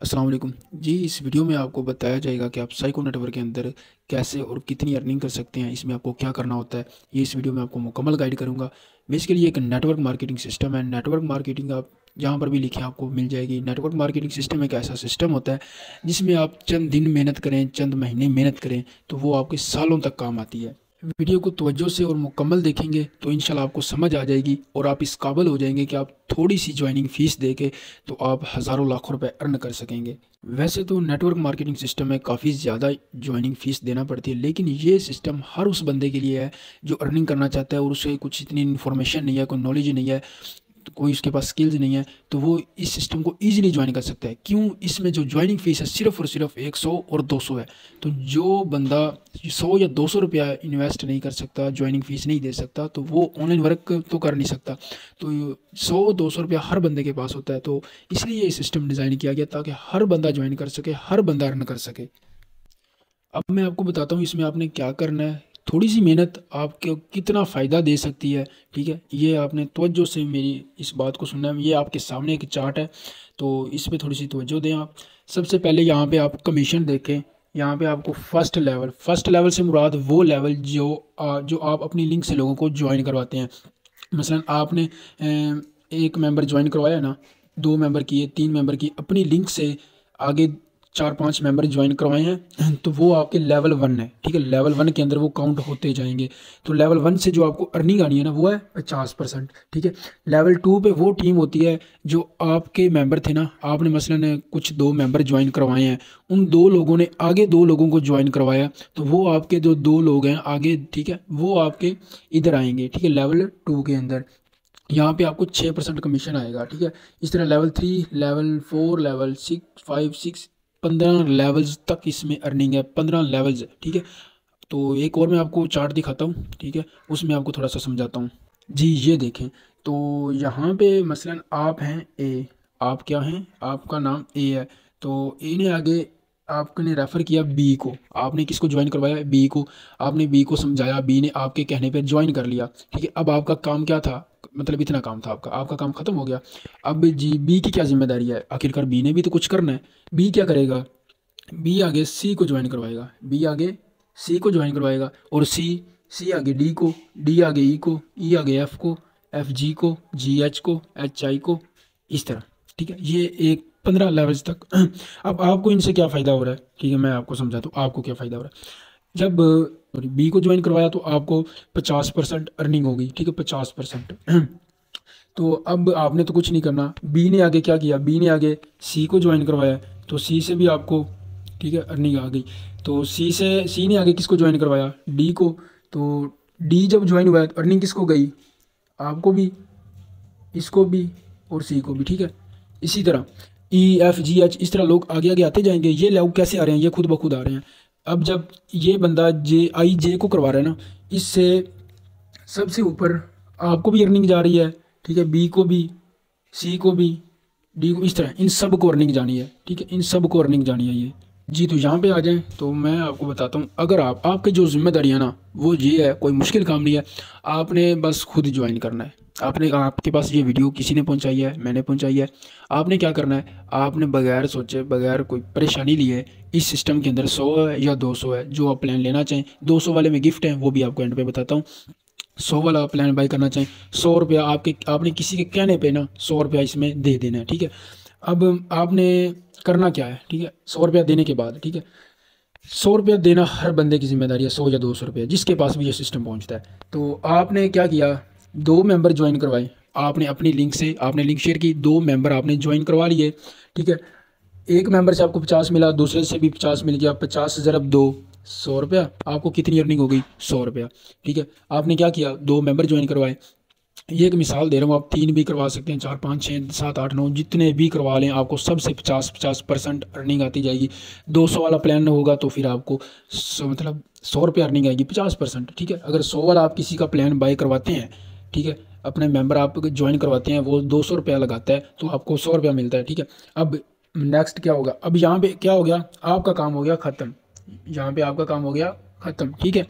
अस्सलाम वालेकुम जी। इस वीडियो में आपको बताया जाएगा कि आप साइको नेटवर्क के अंदर कैसे और कितनी अर्निंग कर सकते हैं, इसमें आपको क्या करना होता है। ये इस वीडियो में आपको मुकम्मल गाइड करूंगा। बेसिकली ये एक नेटवर्क मार्केटिंग सिस्टम है। नेटवर्क मार्केटिंग आप जहाँ पर भी लिखें आपको मिल जाएगी। नेटवर्क मार्केटिंग सिस्टम एक ऐसा सिस्टम होता है जिसमें आप चंद दिन मेहनत करें, चंद महीने मेहनत करें तो वो आपके सालों तक काम आती है। वीडियो को तवज्जो से और मुकम्मल देखेंगे तो इंशाल्लाह आपको समझ आ जाएगी और आप इस काबिल हो जाएंगे कि आप थोड़ी सी ज्वाइनिंग फ़ीस दे के तो आप हज़ारों लाखों रुपए अर्न कर सकेंगे। वैसे तो नेटवर्क मार्केटिंग सिस्टम में काफ़ी ज़्यादा ज्वाइनिंग फ़ीस देना पड़ती है, लेकिन ये सिस्टम हर उस बंदे के लिए है जो अर्निंग करना चाहता है और उसे कुछ इतनी इन्फॉर्मेशन नहीं है, कोई नॉलेज नहीं है, तो कोई उसके पास स्किल्स नहीं है, तो वो इस सिस्टम को ईजिली ज्वाइन कर सकता है। क्यों? इसमें जो ज्वाइनिंग फ़ीस है सिर्फ़ और सिर्फ 100 और 200 है। तो जो बंदा 100 या 200 रुपया इन्वेस्ट नहीं कर सकता, ज्वाइनिंग फ़ीस नहीं दे सकता, तो वो ऑनलाइन वर्क तो कर नहीं सकता। तो 100-200 रुपया हर बंदे के पास होता है, तो इसलिए ये सिस्टम डिज़ाइन किया गया ताकि हर बंदा ज्वाइन कर सके, हर बंदा अर्न कर सके। अब मैं आपको बताता हूँ इसमें आपने क्या करना है। थोड़ी सी मेहनत आपको कितना फ़ायदा दे सकती है, ठीक है। ये आपने तवज्जो से मेरी इस बात को सुनना है। ये आपके सामने एक चार्ट है, तो इस पे थोड़ी सी तवज्जो दें आप। सबसे पहले यहाँ पे आप कमीशन देखें। यहाँ पे आपको फर्स्ट लेवल से मुराद वो लेवल जो आप अपनी लिंक से लोगों को ज्वाइन करवाते हैं। मसलन आपने एक मेंबर ज्वाइन करवाया ना, 2 मेंबर किए, 3 मेंबर की अपनी लिंक से आगे 4-5 मेंबर ज्वाइन करवाए हैं तो वो आपके लेवल 1 है, ठीक है। लेवल 1 के अंदर वो काउंट होते जाएंगे। तो लेवल 1 से जो आपको अर्निंग आनी है ना वो है 50%, ठीक है। लेवल 2 पे वो टीम होती है जो आपके मेंबर थे ना, आपने मसलन कुछ 2 मेंबर ज्वाइन करवाए हैं, उन 2 लोगों ने आगे 2 लोगों को ज्वाइन करवाया, तो वो आपके जो 2 लोग हैं आगे, ठीक है, वो आपके इधर आएंगे, ठीक है, लेवल 2 के अंदर। यहाँ पे आपको 6% कमीशन आएगा, ठीक है। इस तरह लेवल 3, लेवल 4, लेवल 6, 5, 6, 15 लेवल्स तक इसमें अर्निंग है। 15 लेवल्स है, ठीक है। तो एक और मैं आपको चार्ट दिखाता हूँ, ठीक है, उसमें आपको थोड़ा सा समझाता हूँ। जी ये देखें, तो यहाँ पे मसलन आप हैं ए, आप क्या हैं, आपका नाम ए है, तो ए ने आगे आपने रेफ़र किया बी को। आपने किसको ज्वाइन करवाया? बी को। आपने बी को समझाया, बी ने आपके कहने पे ज्वाइन कर लिया, ठीक है। अब आपका काम क्या था? मतलब इतना काम था आपका काम ख़त्म हो गया। अब जी बी की क्या जिम्मेदारी है? आखिरकार बी ने भी तो कुछ करना है। बी क्या करेगा? बी आगे सी को ज्वाइन करवाएगा, बी आगे सी को ज्वाइन करवाएगा, और सी आगे डी को, डी आगे ई को, ई आगे एफ को, एफ जी को, जी एच को, एच आई को, इस तरह, ठीक है। ये एक 15 लेवल्स तक। अब आपको इनसे क्या फ़ायदा हो रहा है, ठीक है, मैं आपको समझाता हूँ आपको क्या फ़ायदा हो रहा है। जब बी को ज्वाइन करवाया तो आपको 50% अर्निंग होगी, ठीक है, 50%। तो अब आपने तो कुछ नहीं करना। बी ने आगे क्या किया? बी ने आगे सी को ज्वाइन करवाया, तो सी से भी आपको, ठीक है, अर्निंग आ गई। तो सी ने आगे किसको ज्वाइन करवाया? डी को। तो डी जब ज्वाइन हुआ तो अर्निंग किसको गई? आपको भी, इसको भी, और सी को भी, ठीक है। इसी तरह ई एफ जी एच, इस तरह लोग आगे आगे आते जाएंगे। ये लोग कैसे आ रहे हैं? ये खुद ब खुद आ रहे हैं। अब जब ये बंदा जे को करवा रहा है ना, इससे सबसे ऊपर आपको भी अर्निंग जा रही है, ठीक है, बी को भी, सी को भी, डी को, इस तरह इन सब को अर्निंग जानी है, ठीक है, इन सब को अर्निंग जानी है ये। जी तो यहाँ पे आ जाएं तो मैं आपको बताता हूँ। अगर आपके जो जिम्मेदारी है ना वो ये है, कोई मुश्किल काम नहीं है, आपने बस खुद ज्वाइन करना है। आपके पास ये वीडियो किसी ने पहुँचाई है, मैंने पहुँचाई है। आपने क्या करना है? आपने बगैर सोचे, बगैर कोई परेशानी लिए इस सिस्टम के अंदर 100 है या 200 है, जो आप प्लान लेना चाहें, 200 वाले में गिफ्ट है, वो भी आपको एंड पे बताता हूँ। 100 वाला प्लान बाई करना चाहें, 100 रुपया आपने किसी के कहने पे ना 100 रुपया इसमें दे देना है, ठीक है। अब आपने करना क्या है, ठीक है, 100 रुपया देने के बाद, ठीक है, 100 रुपया देना हर बंदे की जिम्मेदारी है, 100 या 200 रुपया जिसके पास भी ये सिस्टम पहुंचता है। तो आपने क्या किया? 2 मेंबर ज्वाइन करवाए, आपने अपनी लिंक से, आपने लिंक शेयर की, 2 मेंबर आपने ज्वाइन करवा लिए, ठीक है। एक मेंबर से आपको 50 मिला, दूसरे से भी 50 मिल गया, 50 ज़रब 2, 100 रुपया। आपको कितनी अर्निंग हो गई? 100 रुपया, ठीक है। आपने क्या किया? 2 मेंबर ज्वाइन करवाए। ये एक मिसाल दे रहा हूँ, आप 3 भी करवा सकते हैं, 4, 5, 6, 7, 8, 9 जितने भी करवा लें, आपको सबसे 50% अर्निंग आती जाएगी। 200 वाला प्लान होगा तो फिर आपको मतलब 100 रुपये अर्निंग आएगी, 50%, ठीक है। अगर 100 वाला आप किसी का प्लान बाय करवाते हैं, ठीक है, अपने मेंबर आप ज्वाइन करवाते हैं, वो 200 रुपया लगाता है तो आपको 100 रुपया मिलता है, ठीक है। अब नेक्स्ट क्या होगा? अब यहाँ पे क्या हो गया? आपका काम हो गया ख़त्म, यहाँ पे आपका काम हो गया ख़त्म, ठीक है।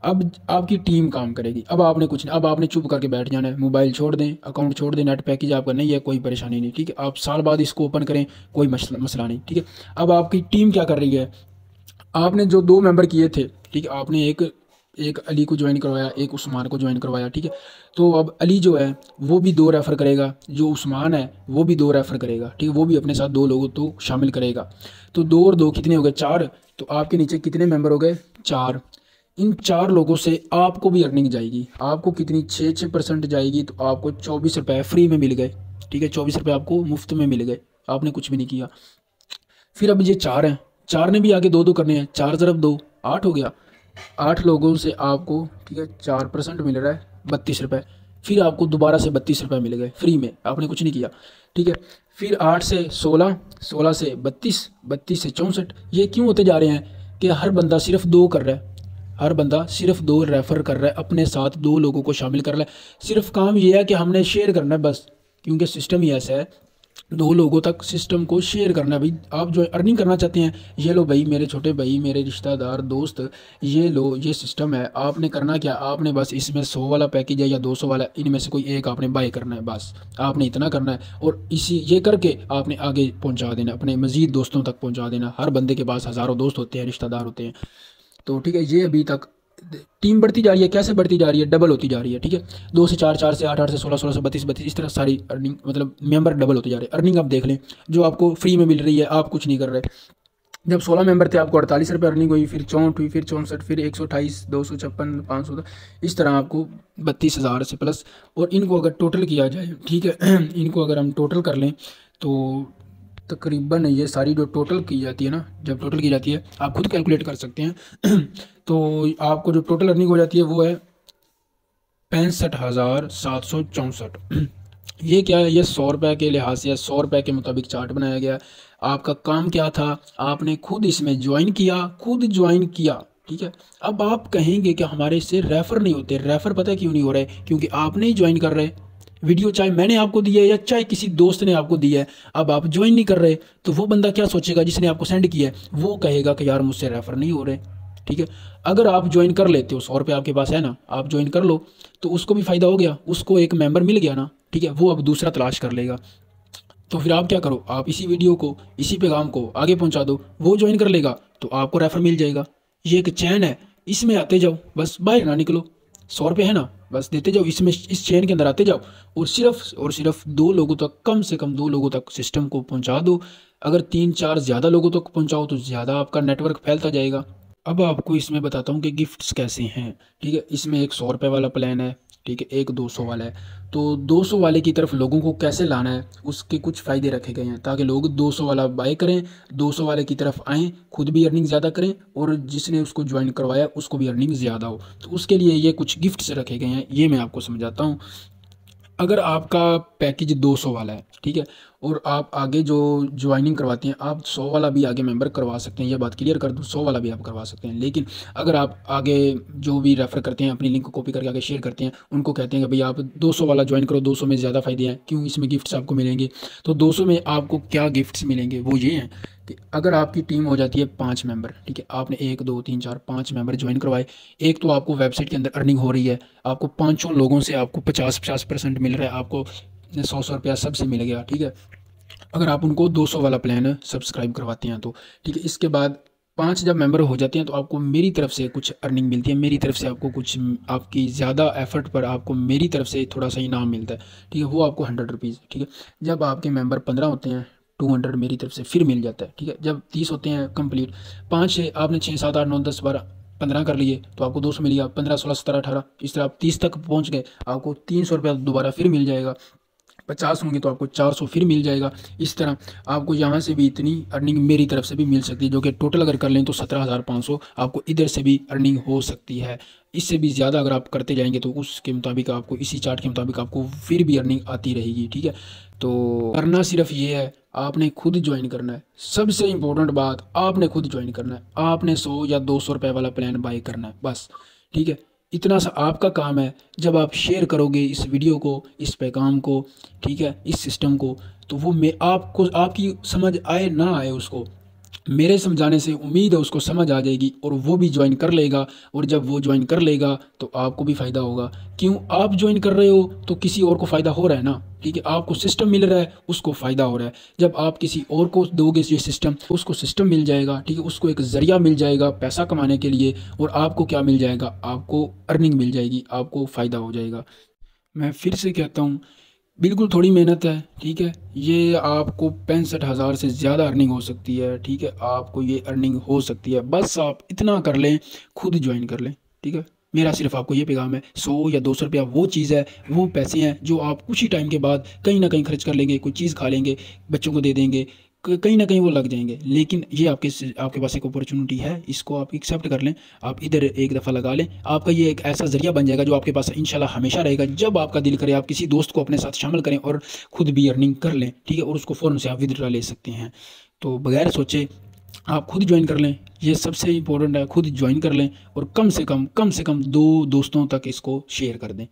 अब आपकी टीम काम करेगी। अब आपने कुछ नहीं, अब आपने चुप करके बैठ जाना है, मोबाइल छोड़ दें, अकाउंट छोड़ दें, नेट पैकेज आपका नहीं है, कोई परेशानी नहीं, ठीक है। आप साल बाद इसको ओपन करें, कोई मसला नहीं, ठीक है। अब आपकी टीम क्या कर रही है, आपने जो 2 मेंबर किए थे, ठीक है, आपने एक एक अली को ज्वाइन करवाया, एक उस्मान को ज्वाइन करवाया, ठीक है। तो अब अली जो है वो भी 2 रेफ़र करेगा, जो उस्मान है वो भी 2 रेफ़र करेगा, ठीक है, वो भी अपने साथ 2 लोगों तो शामिल करेगा। तो 2 और 2 कितने हो गए, 4। तो आपके नीचे कितने मेंबर हो गए, 4। इन 4 लोगों से आपको भी अर्निंग जाएगी, आपको कितनी 6% जाएगी, तो आपको 24 रुपये फ्री में मिल गए, ठीक है। 24 रुपये आपको मुफ्त में मिल गए, आपने कुछ भी नहीं किया। फिर अब ये 4 हैं, 4 ने भी आगे 2-2 करने हैं, 4 ज़रब 2 8 हो गया। 8 लोगों से आपको, ठीक है, 4% मिल रहा है 32 रुपये। फिर आपको दोबारा से 32 रुपये मिल गए फ्री में, आपने कुछ नहीं किया, ठीक है। फिर 8 से 16, 16 से 32, 32 से 64। ये क्यों होते जा रहे हैं कि हर बंदा सिर्फ 2 कर रहा है, हर बंदा सिर्फ 2 रेफ़र कर रहा है, अपने साथ 2 लोगों को शामिल कर रहा है। सिर्फ काम ये है कि हमने शेयर करना है बस, क्योंकि सिस्टम ही ऐसा है, 2 लोगों तक सिस्टम को शेयर करना है। भाई आप जो अर्निंग करना चाहते हैं, ये लो भाई मेरे छोटे भाई, मेरे रिश्तेदार, दोस्त, ये लो, ये सिस्टम है। आपने करना क्या, आपने बस इसमें 100 वाला पैकेज है या 200 वाला, इनमें से कोई एक आपने बाय करना है, बस आपने इतना करना है। और इसी ये करके आपने आगे पहुंचा देना, अपने मज़ीद दोस्तों तक पहुंचा देना। हर बंदे के पास हज़ारों दोस्त होते हैं, रिश्तेदार होते हैं। तो ठीक है, ये अभी तक टीम बढ़ती जा रही है, कैसे बढ़ती जा रही है, डबल होती जा रही है, ठीक है। 2 से 4, 4 से 8, 8 से 16, 16 से 32, 32, इस तरह सारी अर्निंग, मतलब मेंबर डबल होते जा रहे हैं। अर्निंग आप देख लें, जो आपको फ्री में मिल रही है, आप कुछ नहीं कर रहे। जब 16 मेंबर थे आपको 48 रुपये अर्निंग हुई, फिर 64 हुई, फिर 64, फिर 128, 256, 500, इस तरह आपको 32,000 से प्लस। और इनको अगर टोटल किया जाए, ठीक है, इनको अगर हम टोटल कर लें तो तकरीबन ये सारी जो टोटल की जाती है ना, जब टोटल की जाती है आप खुद कैलकुलेट कर सकते हैं तो आपको जो टोटल अर्निंग हो जाती है वो है 65,764। ये क्या है, ये 100 रुपये के लिहाज से, 100 रुपये के मुताबिक चार्ट बनाया गया। आपका काम क्या था, आपने खुद इसमें ज्वाइन किया, खुद ज्वाइन किया, ठीक है। अब आप कहेंगे कि हमारे इससे रेफ़र नहीं होते, रेफ़र पता है क्यों नहीं हो रहे, क्योंकि आपने ही ज्वाइन कर रहे। वीडियो चाहे मैंने आपको दी है या चाहे किसी दोस्त ने आपको दी है, अब आप ज्वाइन नहीं कर रहे, तो वो बंदा क्या सोचेगा जिसने आपको सेंड किया है, वो कहेगा कि यार मुझसे रेफ़र नहीं हो रहे, ठीक है। अगर आप ज्वाइन कर लेते हो, 100 रुपये आपके पास है ना, आप ज्वाइन कर लो, तो उसको भी फ़ायदा हो गया, उसको एक मेंबर मिल गया ना, ठीक है। वो अब दूसरा तलाश कर लेगा। तो फिर आप क्या करो, आप इसी वीडियो को, इसी पैगाम को आगे पहुंचा दो, वो ज्वाइन कर लेगा तो आपको रेफर मिल जाएगा। ये एक चैन है, इसमें आते जाओ, बस बाहर ना निकलो। 100 रुपये है ना, बस देते जाओ, इसमें इस चेन के अंदर आते जाओ, और सिर्फ 2 लोगों तक, कम से कम 2 लोगों तक सिस्टम को पहुंचा दो। अगर 3-4 ज़्यादा लोगों तक पहुंचाओ तो ज़्यादा आपका नेटवर्क फैलता जाएगा। अब आपको इसमें बताता हूँ कि गिफ्ट्स कैसे हैं, ठीक है। इसमें एक 100 रुपये वाला प्लान है, ठीक है, एक 200 वाला है। तो 200 वाले की तरफ लोगों को कैसे लाना है, उसके कुछ फ़ायदे रखे गए हैं ताकि लोग 200 वाला बाय करें, 200 वाले की तरफ आएँ, खुद भी अर्निंग ज़्यादा करें और जिसने उसको ज्वाइन करवाया उसको भी अर्निंग ज़्यादा हो। तो उसके लिए ये कुछ गिफ्ट्स रखे गए हैं, ये मैं आपको समझाता हूँ। अगर आपका पैकेज 200 वाला है, ठीक है, और आप आगे जो ज्वाइनिंग करवाते हैं, आप 100 वाला भी आगे मेंबर करवा सकते हैं, यह बात क्लियर कर दूं, 100 वाला भी आप करवा सकते हैं। लेकिन अगर आप आगे जो भी रेफ़र करते हैं, अपनी लिंक को कॉपी करके आगे शेयर करते हैं, उनको कहते हैं कि भाई आप 200 वाला ज्वाइन करो, 200 में ज़्यादा फ़ायदे हैं, क्यों, इसमें गिफ्ट्स आपको मिलेंगे। तो 200 में आपको क्या गिफ्ट्स मिलेंगे, वो ये हैं कि अगर आपकी टीम हो जाती है 5 मेंबर, ठीक है, आपने 1 2 3 4 5 मेंबर ज्वाइन करवाए, एक तो आपको वेबसाइट के अंदर अर्निंग हो रही है, आपको 5 लोगों से आपको 50% मिल रहा है, आपको 100 रुपया सबसे मिल गया, ठीक है। अगर आप उनको 200 वाला प्लान सब्सक्राइब करवाते हैं तो, ठीक है। इसके बाद 5 जब मेंबर हो जाते हैं तो आपको मेरी तरफ से कुछ अर्निंग मिलती है, मेरी तरफ से आपको कुछ, आपकी ज़्यादा एफर्ट पर आपको मेरी तरफ से थोड़ा सा इनाम मिलता है, ठीक है, वो आपको 100 रुपीज़, ठीक है। जब आपके मेंबर 15 होते हैं, 200 मेरी तरफ से फिर मिल जाता है, ठीक है। जब 30 होते हैं कंप्लीट, 5 से आपने 6 7 8 9 10 12 15 कर लिए तो आपको 200 मिल गया, 15 16 17 18, इस तरह आप 30 तक पहुंच गए, आपको 300 रुपया दोबारा फिर मिल जाएगा। 50 होंगे तो आपको 400 फिर मिल जाएगा। इस तरह आपको यहाँ से भी इतनी अर्निंग मेरी तरफ से भी मिल सकती है, जो कि टोटल अगर कर लें तो 17,500 आपको इधर से भी अर्निंग हो सकती है। इससे भी ज़्यादा अगर आप करते जाएंगे तो उसके मुताबिक आपको, इसी चार्ट के मुताबिक आपको फिर भी अर्निंग आती रहेगी, ठीक है। तो करना सिर्फ ये है, आपने खुद ज्वाइन करना है। सबसे इम्पोर्टेंट बात, आपने खुद ज्वाइन करना है, आपने 100 या 200 रुपये वाला प्लान बाय करना है, बस, ठीक है। इतना सा आपका काम है। जब आप शेयर करोगे इस वीडियो को, इस पैगाम को, ठीक है, इस सिस्टम को, तो वो मैं आपको, आपकी समझ आए ना आए उसको, मेरे समझाने से उम्मीद है उसको समझ आ जाएगी और वो भी ज्वाइन कर लेगा। और जब वो ज्वाइन कर लेगा तो आपको भी फ़ायदा होगा। क्यों, आप ज्वाइन कर रहे हो तो किसी और को फ़ायदा हो रहा है ना, ठीक है। आपको सिस्टम मिल रहा है, उसको फ़ायदा हो रहा है। जब आप किसी और को दोगे ये सिस्टम, उसको सिस्टम मिल जाएगा, ठीक है। उसको एक ज़रिया मिल जाएगा पैसा कमाने के लिए, और आपको क्या मिल जाएगा, आपको अर्निंग मिल जाएगी, आपको फ़ायदा हो जाएगा। मैं फिर से कहता हूँ, बिल्कुल थोड़ी मेहनत है, ठीक है। ये आपको 65,000 से ज़्यादा अर्निंग हो सकती है, ठीक है। आपको ये अर्निंग हो सकती है, बस आप इतना कर लें, खुद ज्वाइन कर लें, ठीक है। मेरा सिर्फ आपको ये पैगाम है, 100 या 200 रुपया वो चीज़ है, वो पैसे हैं जो आप कुछ ही टाइम के बाद कहीं ना कहीं खर्च कर लेंगे, कोई चीज़ खा लेंगे, बच्चों को दे देंगे, कहीं ना कहीं वो लग जाएंगे। लेकिन ये आपके पास एक अपॉर्चुनिटी है, इसको आप एक्सेप्ट कर लें। आप इधर एक दफ़ा लगा लें, आपका ये एक ऐसा ज़रिया बन जाएगा जो आपके पास इंशाल्लाह हमेशा रहेगा। जब आपका दिल करे आप किसी दोस्त को अपने साथ शामिल करें और खुद भी अर्निंग कर लें, ठीक है। और उसको फ़ौरन से आप विदड्रा ले सकते हैं। तो बगैर सोचे आप खुद ज्वाइन कर लें, ये सबसे इंपॉर्टेंट है। खुद ज्वाइन कर लें और कम से कम 2 दोस्तों तक इसको शेयर कर दें।